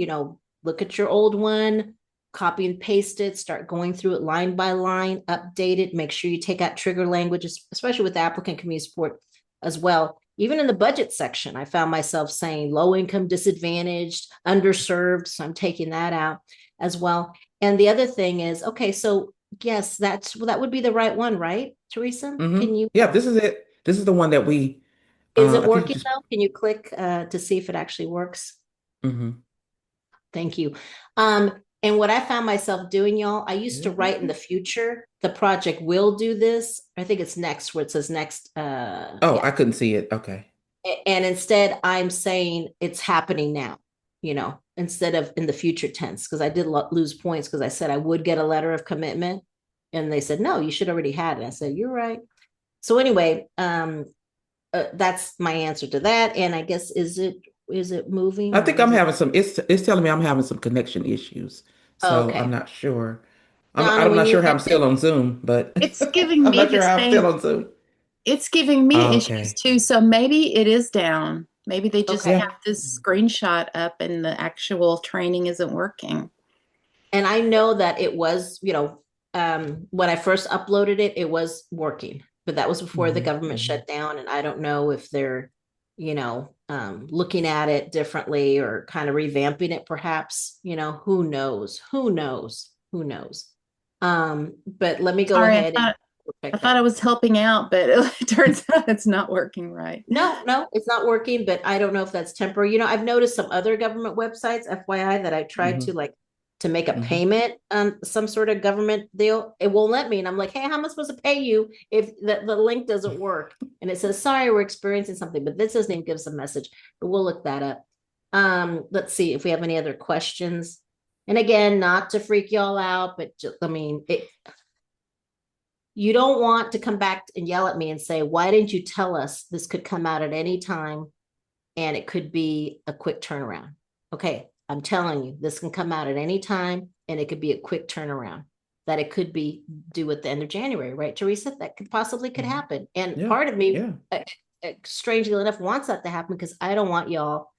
look at your old one, copy and paste it, start going through it line by line, update it, make sure you take out trigger languages, especially with applicant community support as well. Even in the budget section, I found myself saying low income, disadvantaged, underserved. So I'm taking that out as well. And the other thing is, okay, so yes, that would be the right one, right, Teresa? Can you, Yeah, this is it. This is the one that we, is it I think you working just, though? Can you click to see if it actually works? mm-hmm. Thank you. And what I found myself doing, y'all, I used to write in the future, the project will do this. I think it's next where it says next. Oh, Yeah. I couldn't see it. Okay. And instead I'm saying it's happening now, instead of in the future tense, because I did lose points because I said I would get a letter of commitment. And they said, no, you should already had it. I said, you're right. So anyway, that's my answer to that. And I guess, is it moving I or think is I'm it? having some, it's telling me I'm having some connection issues. Oh, So I'm okay. not sure. Donna, I'm when not you sure how I'm get it, still on Zoom, but It's giving I'm me not the sure how I'm still same, on Zoom. it's giving me Oh, issues okay. too. So maybe it is down. Maybe they just okay. Yeah. have this screenshot up and the actual training isn't working. And I know that it was, when I first uploaded it, it was working, but that was before the government Hmm. shut down. And I don't know if they're, looking at it differently or kind of revamping it, perhaps, who knows? Who knows? Who knows? But let me go Sorry, ahead and I check thought that. I was helping out, but it turns out it's not working right. No, no, it's not working, but I don't know if that's temporary. I've noticed some other government websites, FYI, that I tried Hmm. to make a Hmm. payment on some sort of government deal. It won't let me. And I'm like, hey, how am I supposed to pay you if the link doesn't work? And it says, sorry, we're experiencing something, but this doesn't even give us a message, but we'll look that up. Let's see if we have any other questions. And again, not to freak y'all out, but just, you don't want to come back and yell at me and say, why didn't you tell us this could come out at any time and it could be a quick turnaround? Okay, I'm telling you, this can come out at any time and it could be a quick turnaround. That it could be due at the end of January, right, Teresa? That could Hmm. happen. And Yeah. part of me, Yeah. strangely enough, wants that to happen because I don't want y'all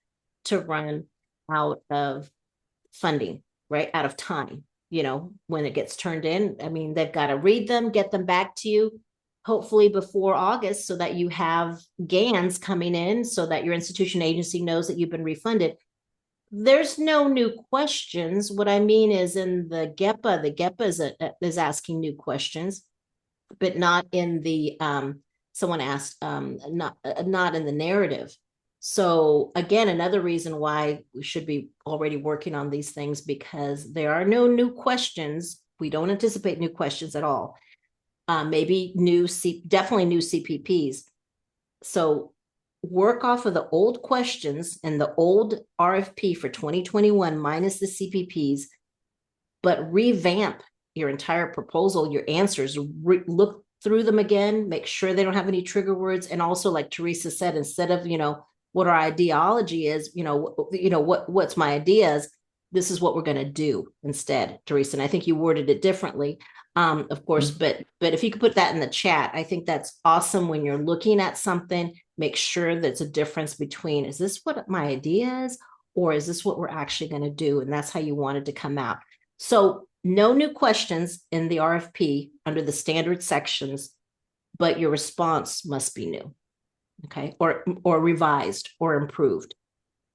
to run out of funding, right? Out of time, when it gets turned in. I mean, they've got to read them, get them back to you, hopefully before August, so that you have GANs coming in so that your institution agency knows that you've been refunded. There's no new questions. What I mean is in the GEPA is asking new questions, but not in the someone asked not in the narrative. So again, another reason why we should be already working on these things, because there are no new questions. We don't anticipate new questions at all. Maybe definitely new CPPs. So work off of the old questions and the old RFP for 2021 minus the CPPs, but revamp your entire proposal, your answers, look through them again, make sure they don't have any trigger words. And also, like Teresa said, instead of, what our ideology is, what's my ideas, this is what we're going to do instead, Teresa. And I think you worded it differently, of course, Mhm. but if you could put that in the chat, I think that's awesome. When you're looking at something, make sure that's a difference between, is this what my idea is, or is this what we're actually going to do? And that's how you want it to come out. So no new questions in the RFP under the standard sections, but your response must be new, okay, or revised or improved,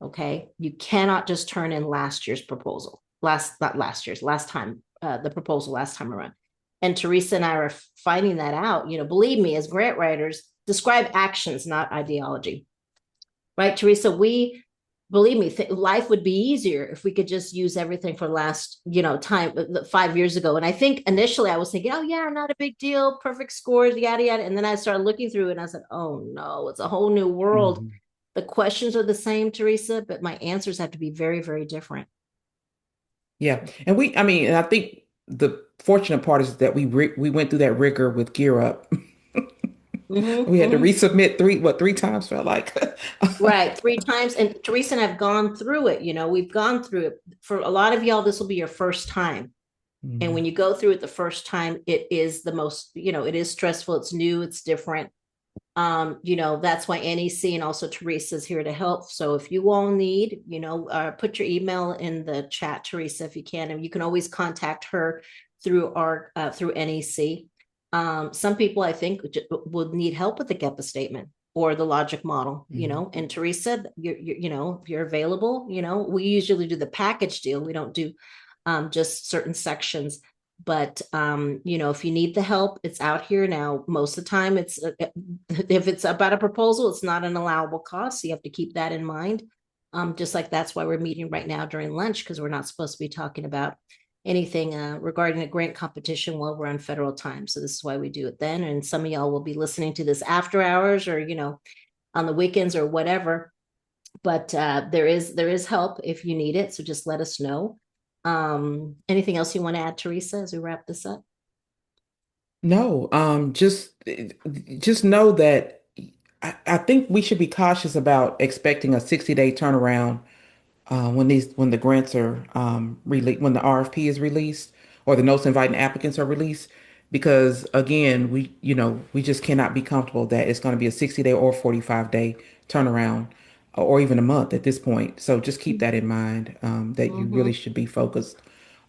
okay. You cannot just turn in last year's proposal, not last year's, last time, the proposal last time around. And Teresa and I are finding that out. Believe me, as grant writers, describe actions, not ideology, right, Teresa? We believe me, life would be easier if we could just use everything for last, time 5 years ago. And I think initially I was thinking, oh yeah, not a big deal, perfect scores, yada yada. And then I started looking through it and I said, oh no, it's a whole new world. Mhm. The questions are the same, Teresa, but my answers have to be very, very different. Yeah. And I mean, and I think the fortunate part is that we went through that rigor with Gear Up. Mm-hmm, We had to mm-hmm. resubmit three times felt like. Right, 3 times. And Teresa and I've gone through it. We've gone through it. For a lot of y'all, this will be your first time. And Mhm. when you go through it the first time, it is the most, it is stressful. It's new, it's different. That's why NEC and also Teresa's here to help. So if you all need, put your email in the chat, Teresa, if you can, and you can always contact her through through NEC. Some people I think would need help with the GEPA statement or the logic model, and Teresa, if you're available, we usually do the package deal. We don't do just certain sections. But if you need the help, it's out here now. Most of the time, if it's about a proposal, it's not an allowable cost. So you have to keep that in mind. Just like that's why we're meeting right now during lunch, because we're not supposed to be talking about anything regarding a grant competition while we're on federal time. So this is why we do it then. And some of y'all will be listening to this after hours or on the weekends or whatever. But there is help if you need it. So just let us know. Anything else you want to add, Teresa, as we wrap this up? No, just know that I think we should be cautious about expecting a 60-day turnaround when the grants are when the RFP is released or the notes inviting applicants are released, because again, we just cannot be comfortable that it's going to be a 60-day or 45-day turnaround or even a month at this point. So just keep that in mind, that you Mm-hmm. really should be focused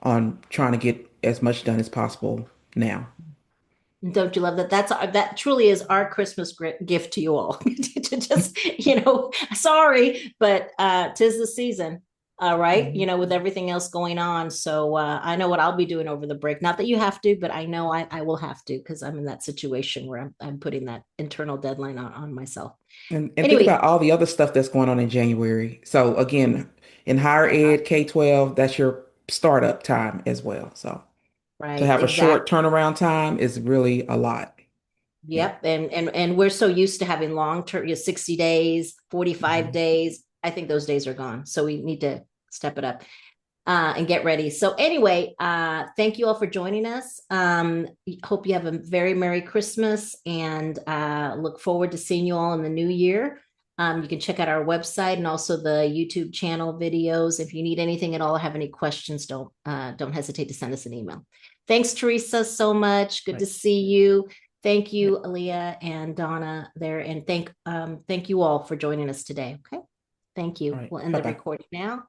on trying to get as much done as possible now. Don't you love that? That truly is our Christmas gift to you all. To just, sorry, but 'tis the season, right? Mhm. With everything else going on. So I know what I'll be doing over the break. Not that you have to, but I know I will have to because I'm in that situation where I'm putting that internal deadline on myself. And think Anyway, about all the other stuff that's going on in January. So again, in higher ed, K-12, that's your startup time as well. So to right, have a short exactly. turnaround time is really a lot. Yeah. Yep. And we're so used to having long term, 60 days, 45 Mhm. days. I think those days are gone. So we need to step it up and get ready. So anyway, thank you all for joining us. Hope you have a very Merry Christmas and look forward to seeing you all in the new year. You can check out our website and also the YouTube channel videos. If you need anything at all or have any questions, don't hesitate to send us an email. Thanks, Teresa, so much. Good to Right. see you. Thank Right. you, Aaliyah and Donna there, and thank you all for joining us today. Okay, thank All you. right. We'll end the Bye-bye. recording now.